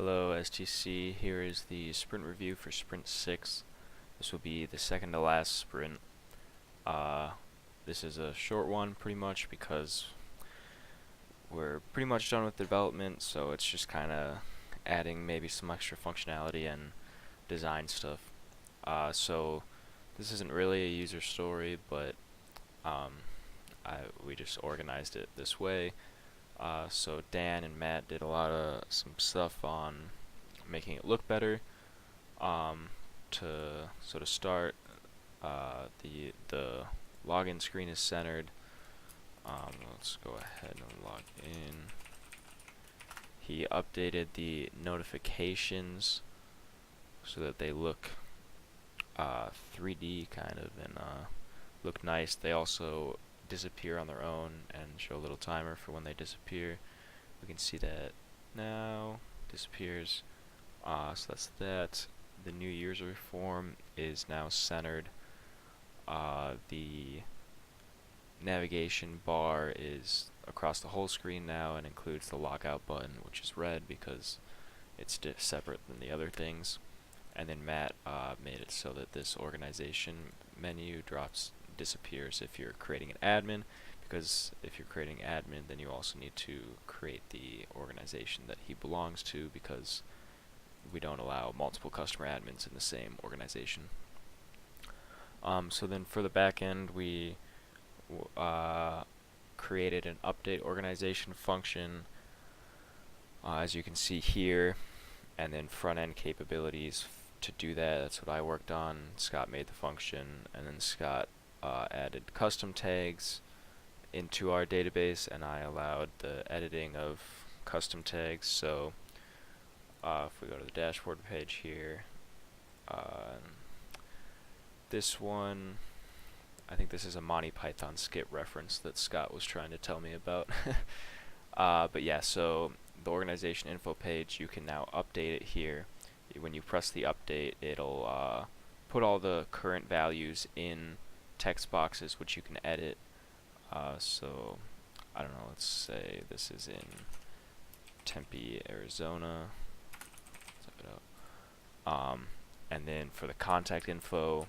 Hello STC, here is the sprint review for Sprint 6. This will be the second to last sprint. This is a short one pretty much because we're pretty much done with development, so it's just kind of adding maybe some extra functionality and design stuff. So this isn't really a user story, but we just organized it this way. So Dan and Matt did a lot of some stuff on making it look better. To start, the login screen is centered. Let's go ahead and log in. He updated the notifications so that they look 3D kind of and look nice. They also disappear on their own and show a little timer for when they disappear. We can see that now disappears. So that's that. The new user form is now centered. The navigation bar is across the whole screen now and includes the lockout button, which is red because it's separate than the other things. And then Matt made it so that this organization menu disappears if you're creating an admin, because if you're creating admin, then you also need to create the organization that he belongs to, because we don't allow multiple customer admins in the same organization. So then for the back end, we created an update organization function, as you can see here, and then front end capabilities to do that. That's what I worked on. Scott made the function, and then Scott added custom tags into our database, and I allowed the editing of custom tags. So if we go to the dashboard page here, this one, I think this is a Monty Python skit reference that Scott was trying to tell me about. But yeah, so the organization info page, you can now update it here. When you press the update, it'll put all the current values in text boxes, which you can edit. So I don't know, let's say this is in Tempe, Arizona. And then for the contact info,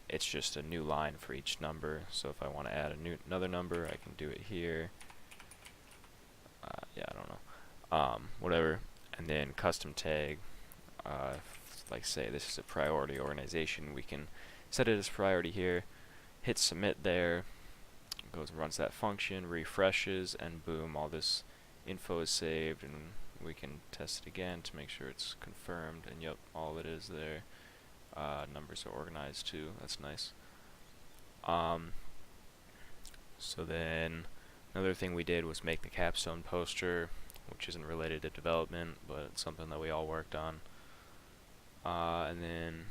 it's just a new line for each number. So if I want to add another number, I can do it here. Yeah, I don't know. Whatever. And then custom tag, like say this is a priority organization, we can set it as priority here, hit submit there, goes and runs that function, refreshes, and boom, all this info is saved, and we can test it again to make sure it's confirmed, and yep, all it is there. Numbers are organized too, that's nice. So then another thing we did was make the capstone poster, which isn't related to development, but it's something that we all worked on. And then,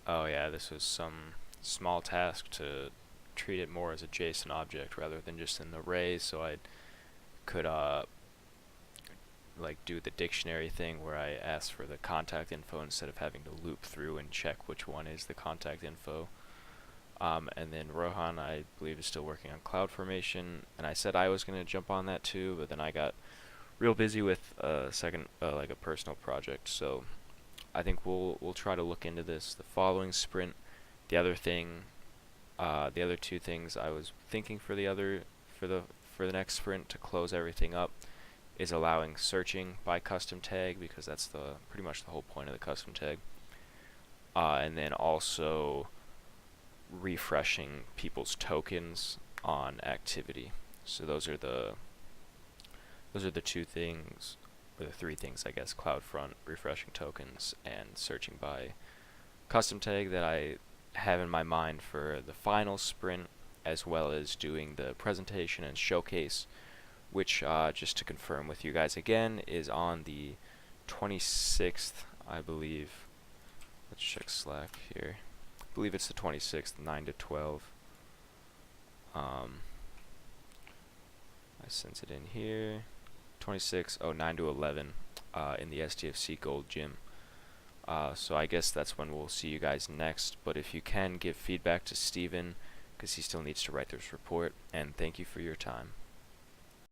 oh yeah, this was some small task to treat it more as a JSON object rather than just an array, so I could like do the dictionary thing where I ask for the contact info instead of having to loop through and check which one is the contact info. And then Rohan, I believe, is still working on CloudFormation, and I said I was going to jump on that too, but then I got real busy with like a personal project, so I think we'll try to look into this the following sprint. The other two things I was thinking for the next sprint to close everything up is allowing searching by custom tag, because that's pretty much the whole point of the custom tag. And then also refreshing people's tokens on activity. So those are the two things, or the three things, I guess: CloudFront, refreshing tokens, and searching by custom tag that I have in my mind for the final sprint, as well as doing the presentation and showcase, which, just to confirm with you guys again, is on the 26th, I believe. Let's check Slack here. I believe it's the 26th, 9 to 12. I sent it in here. 26, 9 to 11, in the STFC Gold Gym. So I guess that's when we'll see you guys next, but if you can, give feedback to Steven, because he still needs to write this report, and thank you for your time.